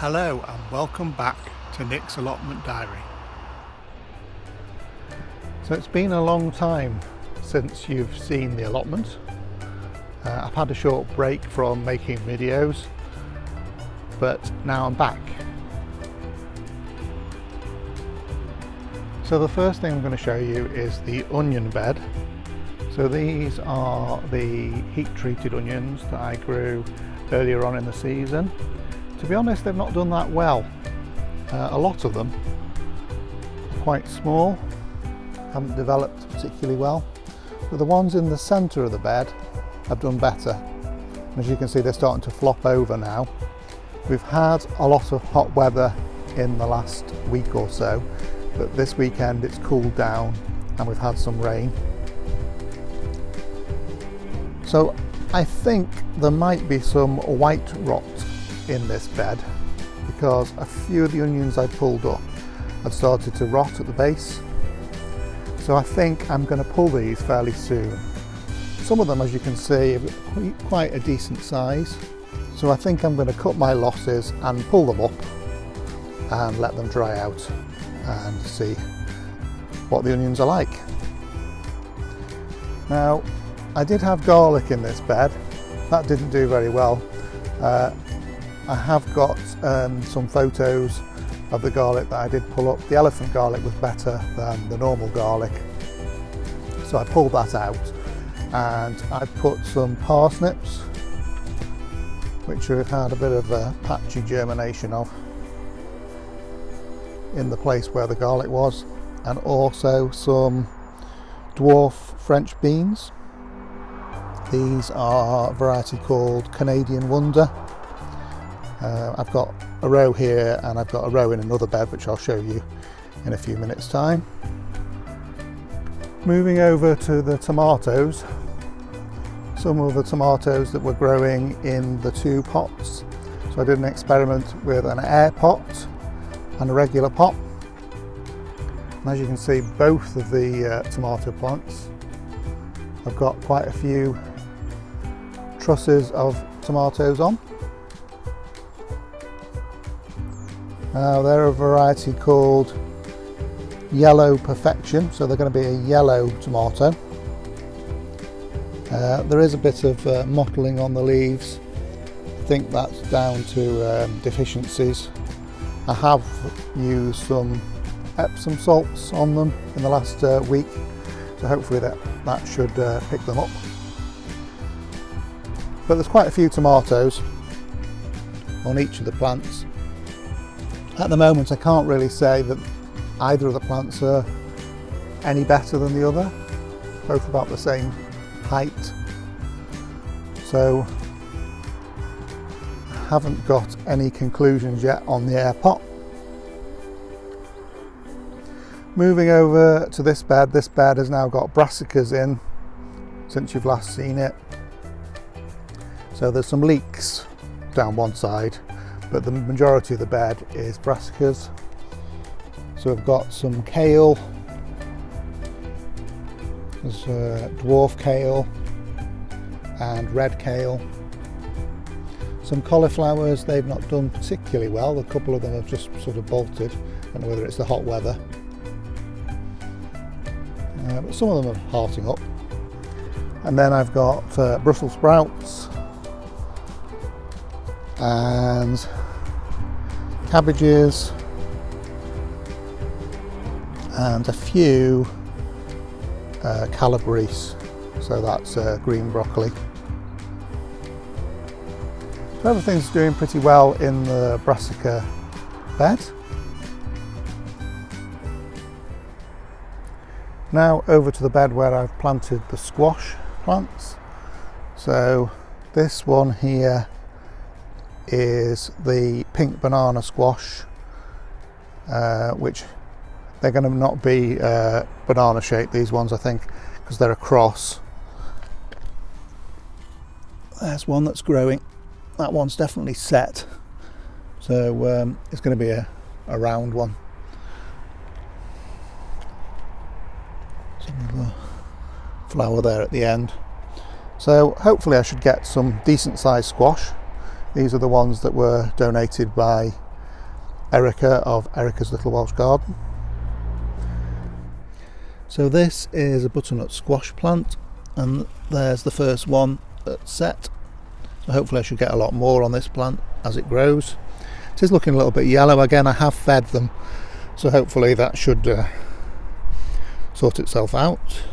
Hello and welcome back to Nick's Allotment Diary. So it's been a long time since you've seen the allotment. I've had a short break from making videos, but now I'm back. So the first thing I'm going to show you is the onion bed. So these are the heat treated onions that I grew earlier on in the season. To be honest, they've not done that well. A lot of them are quite small, haven't developed particularly well, but the ones in the centre of the bed have done better. As you can see, they're starting to flop over now. We've had a lot of hot weather in the last week or so, but this weekend it's cooled down and we've had some rain. So I think there might be some white rot in this bed because a few of the onions I pulled up had started to rot at the base. So I think I'm going to pull these fairly soon. Some of them, as you can see, are quite a decent size. So I think I'm going to cut my losses and pull them up and let them dry out and see what the onions are like. Now, I did have garlic in this bed. That didn't do very well. I have got some photos of the garlic that I did pull up. The elephant garlic was better than the normal garlic, so I pulled that out and I put some parsnips, which we've had a bit of a patchy germination of in the place where the garlic was, and also some dwarf French beans. These are a variety called Canadian Wonder. I've got a row here and I've got a row in another bed, which I'll show you in a few minutes time. Moving over to the tomatoes, some of the tomatoes that were growing in the two pots. So I did an experiment with an air pot and a regular pot. And as you can see, both of the tomato plants have got quite a few trusses of tomatoes on. They're a variety called Yellow Perfection, so they're going to be a yellow tomato. There is a bit of mottling on the leaves. I think that's down to deficiencies. I have used some Epsom salts on them in the last week, so hopefully that should pick them up. But there's quite a few tomatoes on each of the plants. At the moment I can't really say that either of the plants are any better than the other, both about the same height, so I haven't got any conclusions yet on the air pot. Moving over to this bed has now got brassicas in since you've last seen it. So there's some leeks down one side, but the majority of the bed is brassicas. So I've got some kale, there's dwarf kale and red kale. Some cauliflowers, they've not done particularly well. A couple of them have just sort of bolted. I don't know whether it's the hot weather. But some of them are hearting up. And then I've got Brussels sprouts and cabbages and a few calabrese, so that's green broccoli. So everything's doing pretty well in the brassica bed. Now over to the bed where I've planted the squash plants. So this one here is the pink banana squash, which they're going to not be banana shaped, these ones, I think, because they're a cross. There's one that's growing. That one's definitely set, so it's going to be a round one. Some of the flower there at the end. So hopefully I should get some decent sized squash. These are the ones that were donated by Erica of Erica's Little Welsh Garden. So this is a butternut squash plant, and there's the first one that's set. So hopefully I should get a lot more on this plant as it grows. It is looking a little bit yellow again. I have fed them, so hopefully that should sort itself out.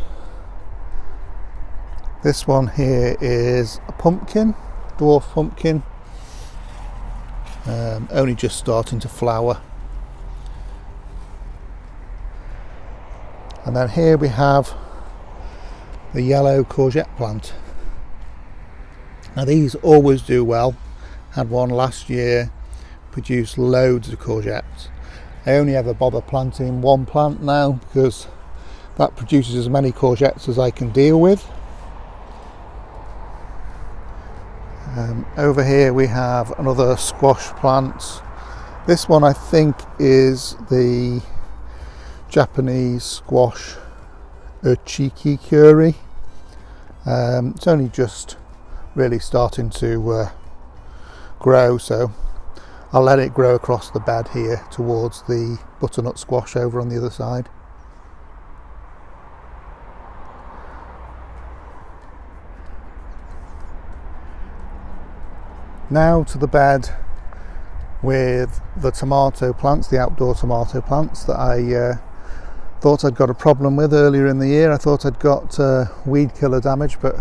This one here is a pumpkin, dwarf pumpkin, only just starting to flower. And then here we have the yellow courgette plant. Now these always do well. Had one last year, produced loads of courgettes. I only ever bother planting one plant now because that produces as many courgettes as I can deal with. Over here we have another squash plant. This one I think is the Japanese squash Uchiki curry. It's only just really starting to grow, so I'll let it grow across the bed here towards the butternut squash over on the other side. Now to the bed with the tomato plants, the outdoor tomato plants that I thought I'd got a problem with earlier in the year. I thought I'd got weed killer damage, but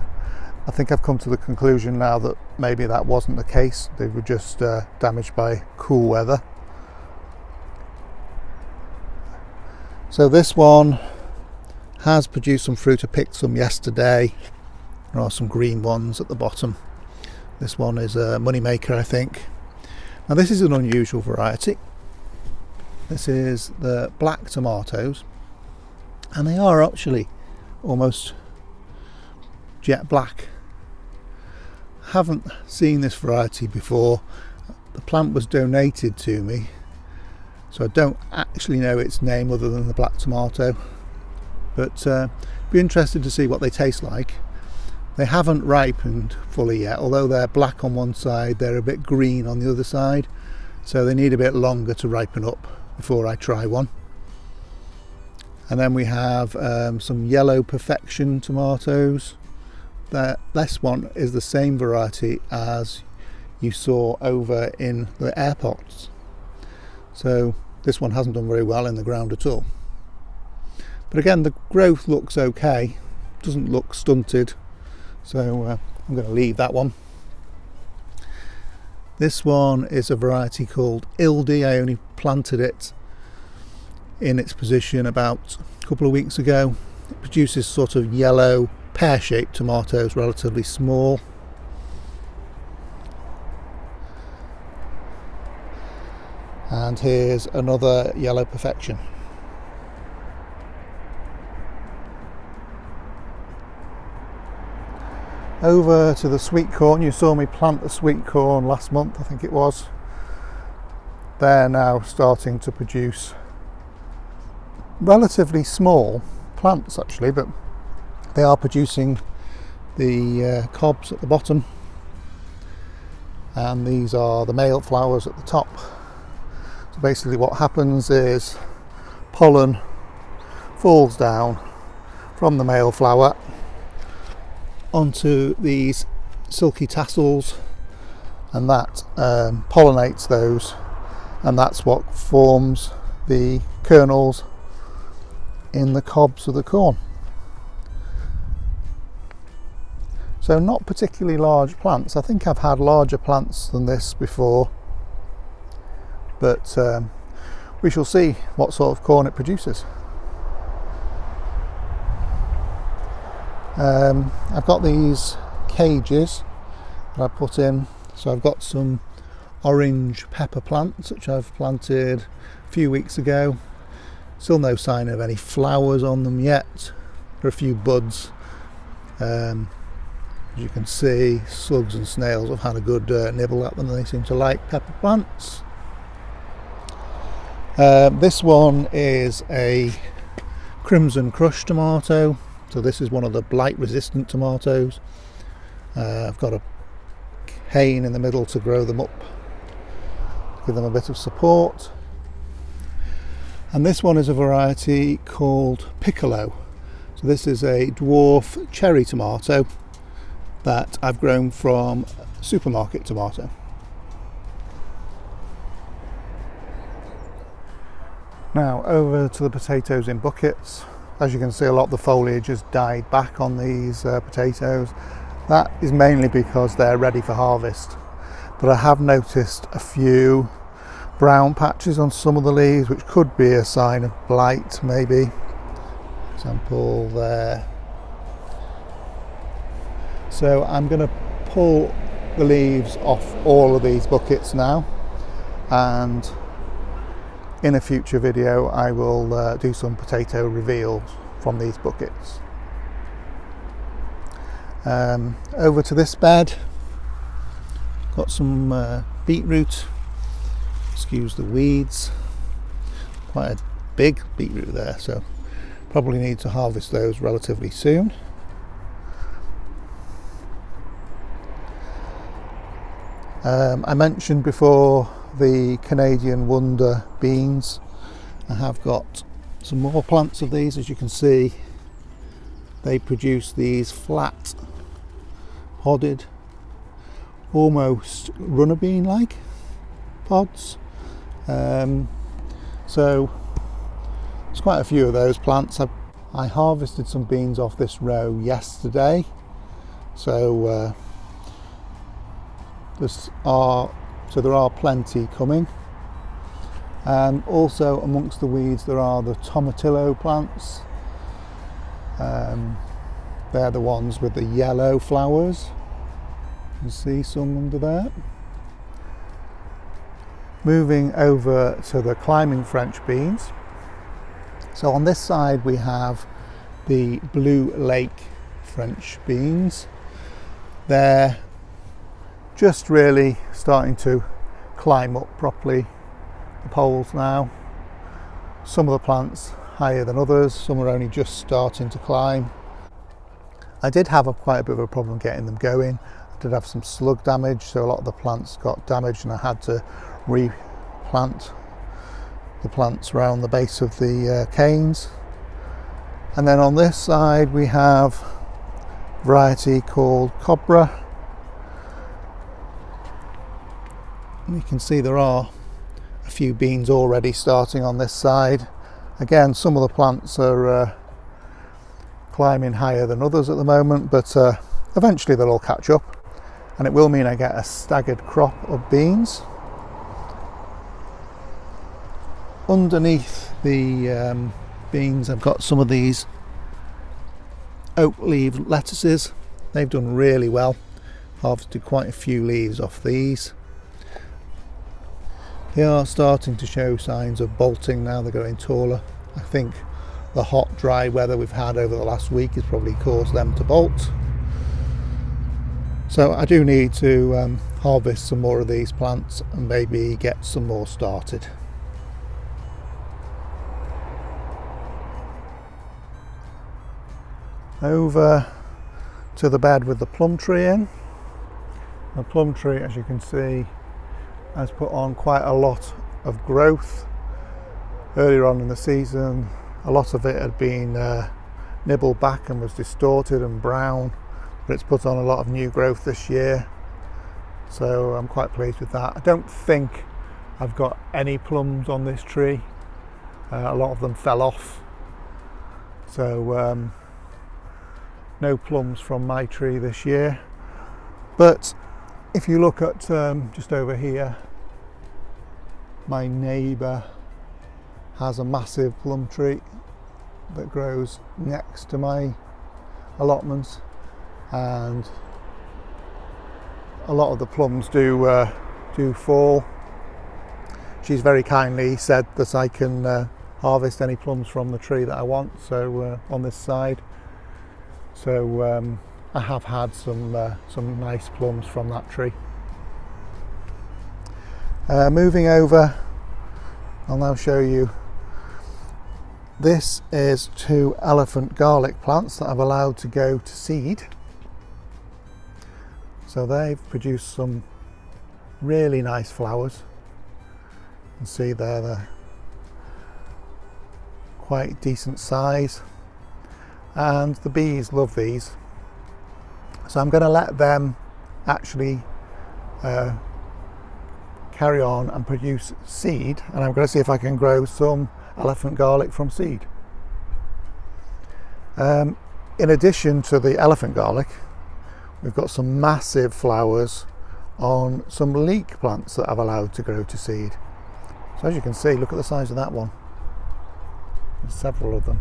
I think I've come to the conclusion now that maybe that wasn't the case. They were just damaged by cool weather. So this one has produced some fruit. I picked some yesterday. There are some green ones at the bottom. This one is a moneymaker, I think. Now this is an unusual variety. This is the black tomatoes, and they are actually almost jet black. Haven't seen this variety before. The plant was donated to me, so I don't actually know its name other than the black tomato, but be interested to see what they taste like. They haven't ripened fully yet, although they're black on one side, they're a bit green on the other side, so they need a bit longer to ripen up before I try one. And then we have some yellow perfection tomatoes. This one is the same variety as you saw over in the air pots, so this one hasn't done very well in the ground at all. But again, the growth looks okay, doesn't look stunted, so I'm going to leave that one. This one is a variety called Ildi. I only planted it in its position about a couple of weeks ago. It produces sort of yellow pear-shaped tomatoes, relatively small. And here's another yellow perfection. Over to the sweet corn. You saw me plant the sweet corn last month, I think it was. They're now starting to produce relatively small plants actually, but they are producing the cobs at the bottom, and these are the male flowers at the top. So basically what happens is pollen falls down from the male flower onto these silky tassels, and that pollinates those, and that's what forms the kernels in the cobs of the corn. So not particularly large plants. I think I've had larger plants than this before, but we shall see what sort of corn it produces. I've got these cages that I put in, so I've got some orange pepper plants which I've planted a few weeks ago. Still no sign of any flowers on them yet. There are a few buds. As you can see, slugs and snails have had a good nibble at them. They seem to like pepper plants. This one is a crimson crush tomato. So this is one of the blight resistant tomatoes. I've got a cane in the middle to grow them up, give them a bit of support. And this one is a variety called Piccolo. So this is a dwarf cherry tomato that I've grown from supermarket tomato. Now over to the potatoes in buckets. As you can see, a lot of the foliage has died back on these potatoes. That is mainly because they're ready for harvest. But I have noticed a few brown patches on some of the leaves, which could be a sign of blight maybe. For example there. So I'm going to pull the leaves off all of these buckets now, and in a future video I will do some potato reveals from these buckets. Over to this bed, got some beetroot, excuse the weeds, quite a big beetroot there, so probably need to harvest those relatively soon. I mentioned before the Canadian Wonder beans. I have got some more plants of these. As you can see, they produce these flat podded, almost runner bean like pods. So there's quite a few of those plants. I harvested some beans off this row yesterday, so there are plenty coming. Also amongst the weeds there are the tomatillo plants. They're the ones with the yellow flowers. You can see some under there. Moving over to the climbing French beans. So on this side we have the Blue Lake French beans. They're just really starting to climb up properly the poles now. Some of the plants higher than others, some are only just starting to climb. I did have quite a bit of a problem getting them going. I did have some slug damage, so a lot of the plants got damaged and I had to replant the plants around the base of the canes. And then on this side we have a variety called Cobra. And you can see there are a few beans already starting on this side. Again, some of the plants are climbing higher than others at the moment, but eventually they'll all catch up and it will mean I get a staggered crop of beans. Underneath the beans I've got some of these oak leaf lettuces. They've done really well. Harvested quite a few leaves off these. They are starting to show signs of bolting now, they're going taller. I think the hot dry weather we've had over the last week has probably caused them to bolt. So I do need to harvest some more of these plants and maybe get some more started. Over to the bed with the plum tree in. The plum tree, as you can see, has put on quite a lot of growth. Earlier on in the season, a lot of it had been nibbled back and was distorted and brown, but it's put on a lot of new growth this year, so I'm quite pleased with that. I don't think I've got any plums on this tree. A lot of them fell off, so no plums from my tree this year. But if you look at just over here, my neighbour has a massive plum tree that grows next to my allotments, and a lot of the plums do fall. She's very kindly said that I can harvest any plums from the tree that I want, so on this side. So I have had some nice plums from that tree. Moving over, I'll now show you. This is 2 elephant garlic plants that I've allowed to go to seed. So they've produced some really nice flowers. You can see there quite decent size, and the bees love these. So I'm going to let them actually carry on and produce seed, and I'm going to see if I can grow some elephant garlic from seed. In addition to the elephant garlic, we've got some massive flowers on some leek plants that I've allowed to grow to seed. So as you can see, look at the size of that one. There's several of them.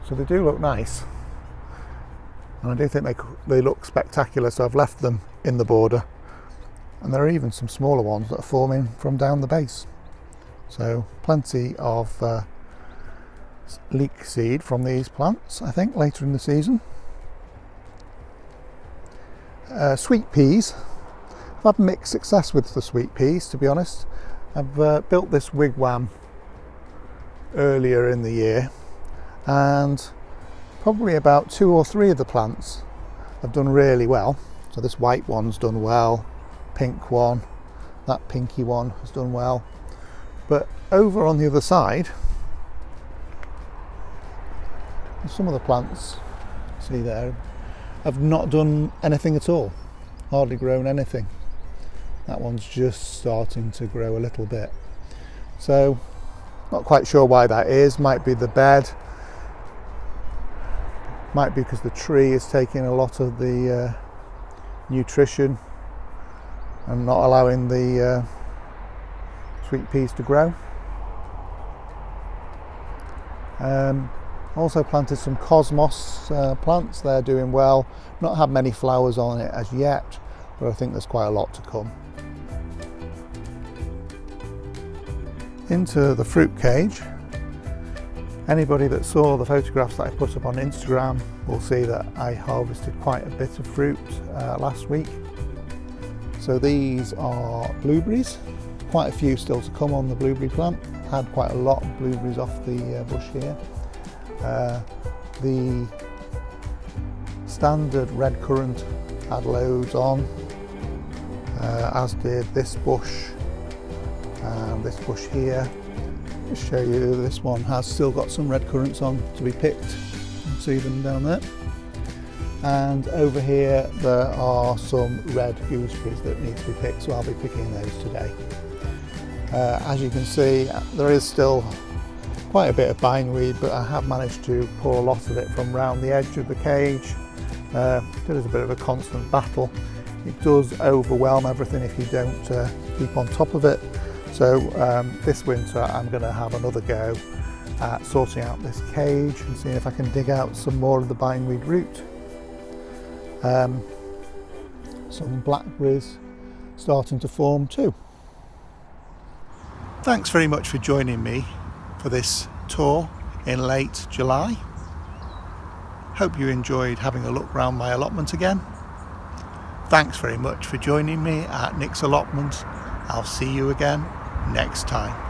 So they do look nice, and I do think they look spectacular, so I've left them in the border, and there are even some smaller ones that are forming from down the base. So plenty of leek seed from these plants, I think, later in the season. Sweet peas. I've had mixed success with the sweet peas, to be honest. I've built this wigwam earlier in the year, and probably about 2 or 3 of the plants have done really well. So this white one's done well, pink one, that pinky one has done well. But over on the other side, some of the plants, see there, have not done anything at all, hardly grown anything. That one's just starting to grow a little bit. So, not quite sure why that is. Might be the bed, might be because the tree is taking a lot of the nutrition and not allowing the sweet peas to grow. Also planted some cosmos plants. They're doing well. Not had many flowers on it as yet, but I think there's quite a lot to come. Into the fruit cage. Anybody that saw the photographs that I put up on Instagram will see that I harvested quite a bit of fruit last week. So these are blueberries, quite a few still to come on the blueberry plant. Had quite a lot of blueberries off the bush here. The standard red currant had loads on, as did this bush and this bush here. Just show you, this one has still got some red currants on to be picked. You can see them down there. And over here there are some red gooseberries that need to be picked, so I'll be picking those today. As you can see, there is still quite a bit of bindweed, but I have managed to pull a lot of it from round the edge of the cage. It is a bit of a constant battle. It does overwhelm everything if you don't keep on top of it. So this winter I'm going to have another go at sorting out this cage and seeing if I can dig out some more of the bindweed root. Some blackberries starting to form too. Thanks very much for joining me for this tour in late July. Hope you enjoyed having a look round my allotment again. Thanks very much for joining me at Nick's Allotment. I'll see you again next time.